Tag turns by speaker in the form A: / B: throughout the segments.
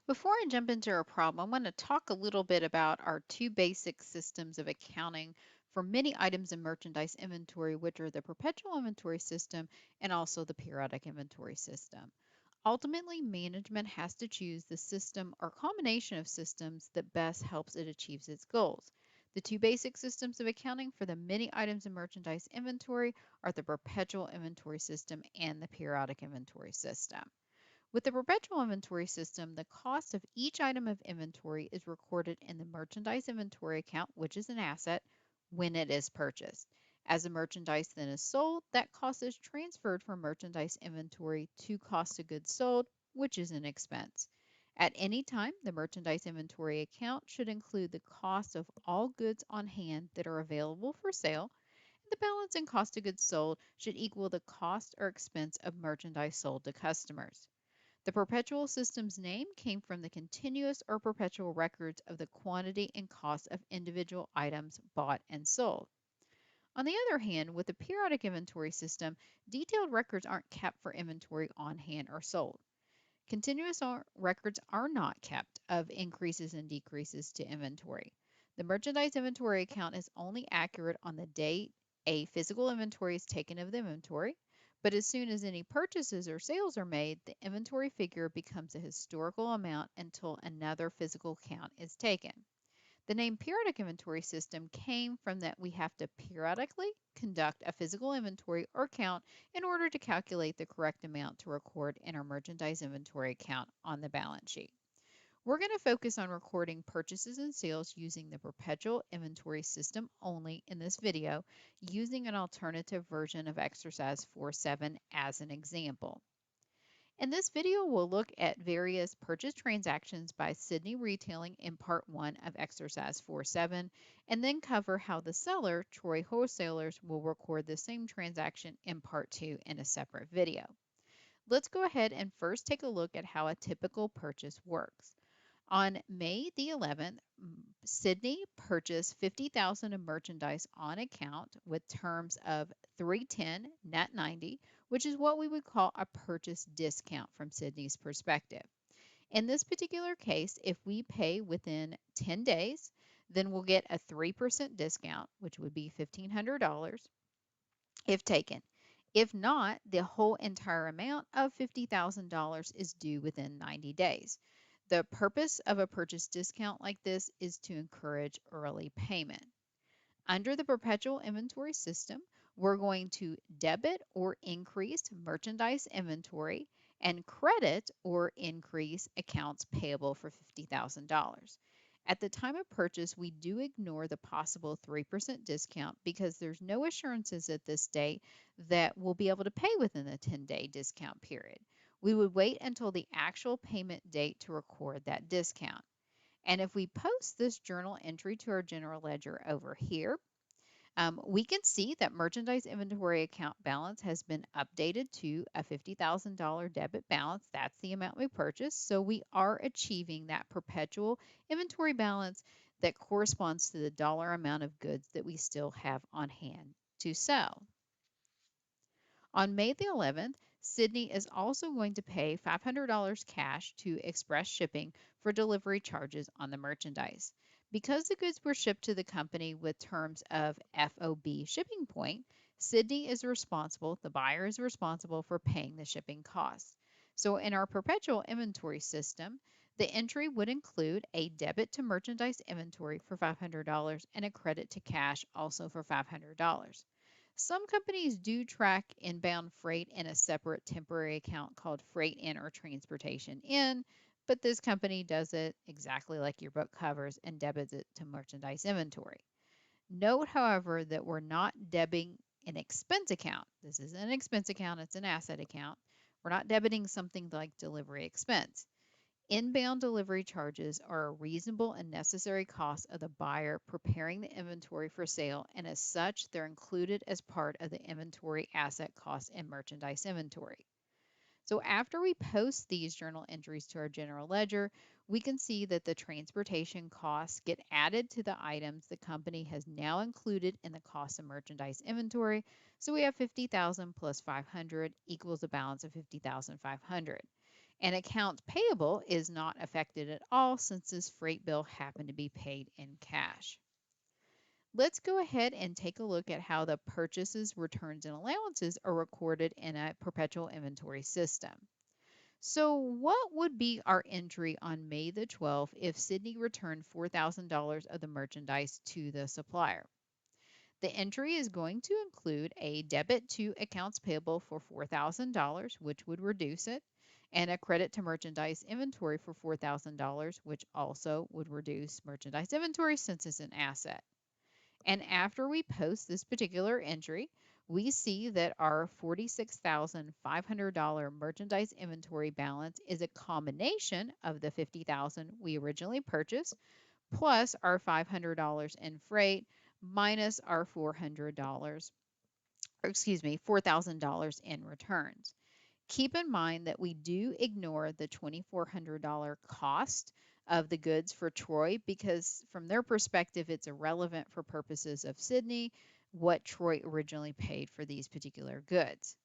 A: Before I jump into our problem, I want to talk a little bit about our two basic systems of accounting for many items in merchandise inventory, which are the perpetual inventory system and also the periodic inventory system. Ultimately, management has to choose the system or combination of systems that best helps it achieve its goals. The two basic systems of accounting for the many items in merchandise inventory are the perpetual inventory system and the periodic inventory system. With the perpetual inventory system, the cost of each item of inventory is recorded in the merchandise inventory account, which is an asset, when it is purchased. As the merchandise then is sold, that cost is transferred from merchandise inventory to cost of goods sold, which is an expense. At any time, the merchandise inventory account should include the cost of all goods on hand that are available for sale. The balance in cost of goods sold should equal the cost or expense of merchandise sold to customers. The perpetual system's name came from the continuous or perpetual records of the quantity and cost of individual items bought and sold. On the other hand, with the periodic inventory system, detailed records aren't kept for inventory on hand or sold. Continuous records are not kept of increases and decreases to inventory. The merchandise inventory account is only accurate on the date a physical inventory is taken of the inventory, but as soon as any purchases or sales are made, the inventory figure becomes a historical amount until another physical count is taken. The name periodic inventory system came from that we have to periodically conduct a physical inventory or count in order to calculate the correct amount to record in our merchandise inventory account on the balance sheet. We're going to focus on recording purchases and sales using the perpetual inventory system only in this video, using an alternative version of exercise 4.7 as an example. In this video, we'll look at various purchase transactions by Sydney Retailing in part 1 of exercise 4.7, and then cover how the seller, Troy Wholesalers, will record the same transaction in part 2 in a separate video. Let's go ahead and first take a look at how a typical purchase works. On May the 11th, Sydney purchased 50,000 of merchandise on account with terms of 310 net 90, which is what we would call a purchase discount from Sydney's perspective. In this particular case, if we pay within 10 days, then we'll get a 3% discount, which would be $1,500 if taken. If not, the whole entire amount of $50,000 is due within 90 days. The purpose of a purchase discount like this is to encourage early payment. Under the perpetual inventory system, we're going to debit or increase merchandise inventory and credit or increase accounts payable for $50,000. At the time of purchase, we do ignore the possible 3% discount because there's no assurances at this date that we'll be able to pay within the 10-day discount period. We would wait until the actual payment date to record that discount. And if we post this journal entry to our general ledger over here, we can see that merchandise inventory account balance has been updated to a $50,000 debit balance. That's the amount we purchased. So we are achieving that perpetual inventory balance that corresponds to the dollar amount of goods that we still have on hand to sell. On May the 11th, Sydney is also going to pay $500 cash to Express Shipping for delivery charges on the merchandise. Because the goods were shipped to the company with terms of FOB shipping point, Sydney is responsible, the buyer is responsible for paying the shipping costs. So in our perpetual inventory system, the entry would include a debit to merchandise inventory for $500 and a credit to cash also for $500. Some companies do track inbound freight in a separate temporary account called Freight In or Transportation In, but this company does it exactly like your book covers and debits it to merchandise inventory. Note, however, that we're not debiting an expense account. This is an expense account, it's an asset account. We're not debiting something like delivery expense. Inbound delivery charges are a reasonable and necessary cost of the buyer preparing the inventory for sale, and as such, they're included as part of the inventory asset cost in merchandise inventory. So after we post these journal entries to our general ledger, we can see that the transportation costs get added to the items the company has now included in the cost of merchandise inventory. So we have 50,000 plus 500 equals a balance of 50,500. And accounts payable is not affected at all since this freight bill happened to be paid in cash. Let's go ahead and take a look at how the purchases, returns, and allowances are recorded in a perpetual inventory system. So what would be our entry on May the 12th if Sydney returned $4,000 of the merchandise to the supplier? The entry is going to include a debit to accounts payable for $4,000, which would reduce it, and a credit to merchandise inventory for $4,000, which also would reduce merchandise inventory since it's an asset. And after we post this particular entry, we see that our $46,500 merchandise inventory balance is a combination of the $50,000 we originally purchased plus our $500 in freight minus our $4,000 in returns. Keep in mind that we do ignore the $2,400 cost of the goods for Troy because from their perspective, it's irrelevant for purposes of Sydney what Troy originally paid for these particular goods.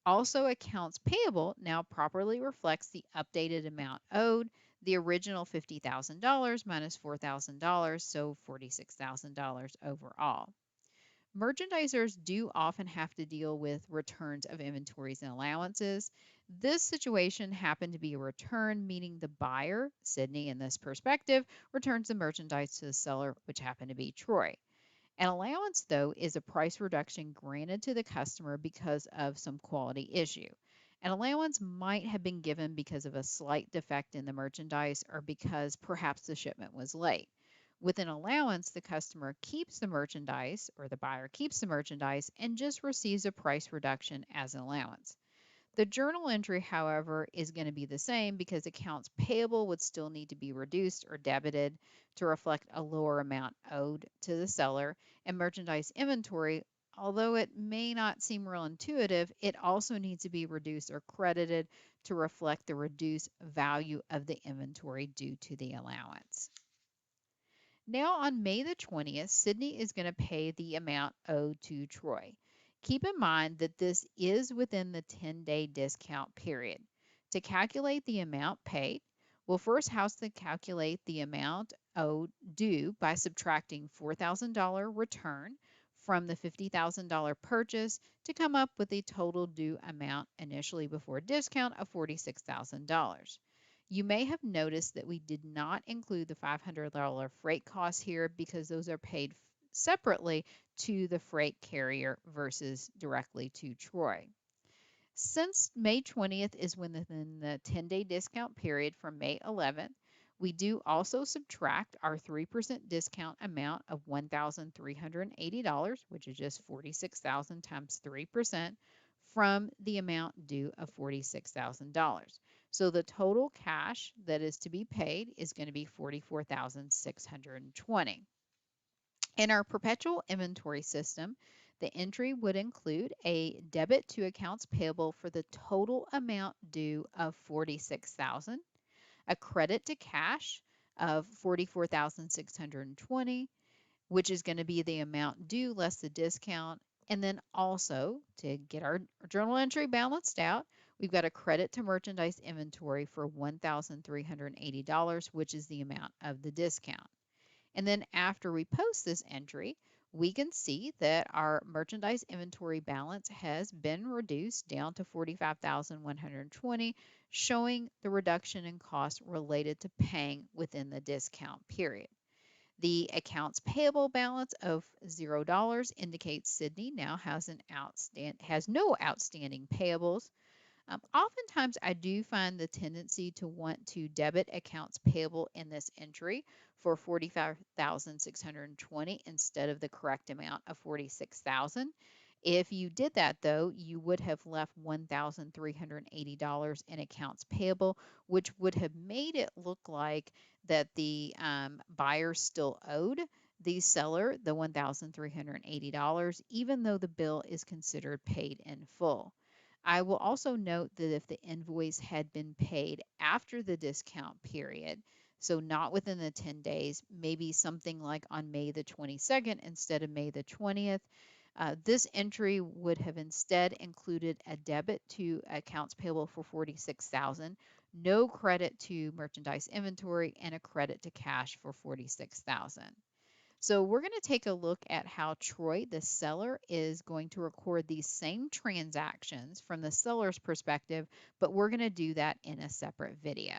A: Also, accounts payable now properly reflects the updated amount owed, the original $50,000 minus $4,000, so $46,000 overall. Merchandisers do often have to deal with returns of inventories and allowances. This situation happened to be a return, meaning the buyer, Sydney in this perspective, returns the merchandise to the seller, which happened to be Troy. An allowance, though, is a price reduction granted to the customer because of some quality issue. An allowance might have been given because of a slight defect in the merchandise or because perhaps the shipment was late. With an allowance, the customer keeps the merchandise or the buyer keeps the merchandise and just receives a price reduction as an allowance. The journal entry, however, is going to be the same because accounts payable would still need to be reduced or debited to reflect a lower amount owed to the seller, and merchandise inventory, although it may not seem real intuitive, it also needs to be reduced or credited to reflect the reduced value of the inventory due to the allowance. Now on May the 20th, Sydney is going to pay the amount owed to Troy. Keep in mind that this is within the 10-day discount period. To calculate the amount paid, we'll first have to calculate the amount owed due by subtracting $4,000 return from the $50,000 purchase to come up with the total due amount initially before discount of $46,000. You may have noticed that we did not include the $500 freight costs here because those are paid separately to the freight carrier versus directly to Troy. Since May 20th is within the 10-day discount period from May 11th, we do also subtract our 3% discount amount of $1,380, which is just $46,000 times 3%, from the amount due of $46,000. So the total cash that is to be paid is going to be $44,620. In our perpetual inventory system, the entry would include a debit to accounts payable for the total amount due of $46,000, a credit to cash of $44,620, which is going to be the amount due less the discount. And then also to get our journal entry balanced out, we've got a credit to merchandise inventory for $1,380, which is the amount of the discount. And then after we post this entry, we can see that our merchandise inventory balance has been reduced down to $45,120, showing the reduction in cost related to paying within the discount period. The accounts payable balance of $0 indicates Sydney now has no outstanding payables. Oftentimes, I do find the tendency to want to debit accounts payable in this entry for $45,620 instead of the correct amount of $46,000. If you did that, though, you would have left $1,380 in accounts payable, which would have made it look like that the buyer still owed the seller the $1,380, even though the bill is considered paid in full. I will also note that if the invoice had been paid after the discount period, so not within the 10 days, maybe something like on May the 22nd instead of May the 20th, this entry would have instead included a debit to accounts payable for $46,000, no credit to merchandise inventory, and a credit to cash for 46,000. So we're going to take a look at how Troy, the seller, is going to record these same transactions from the seller's perspective, but we're going to do that in a separate video.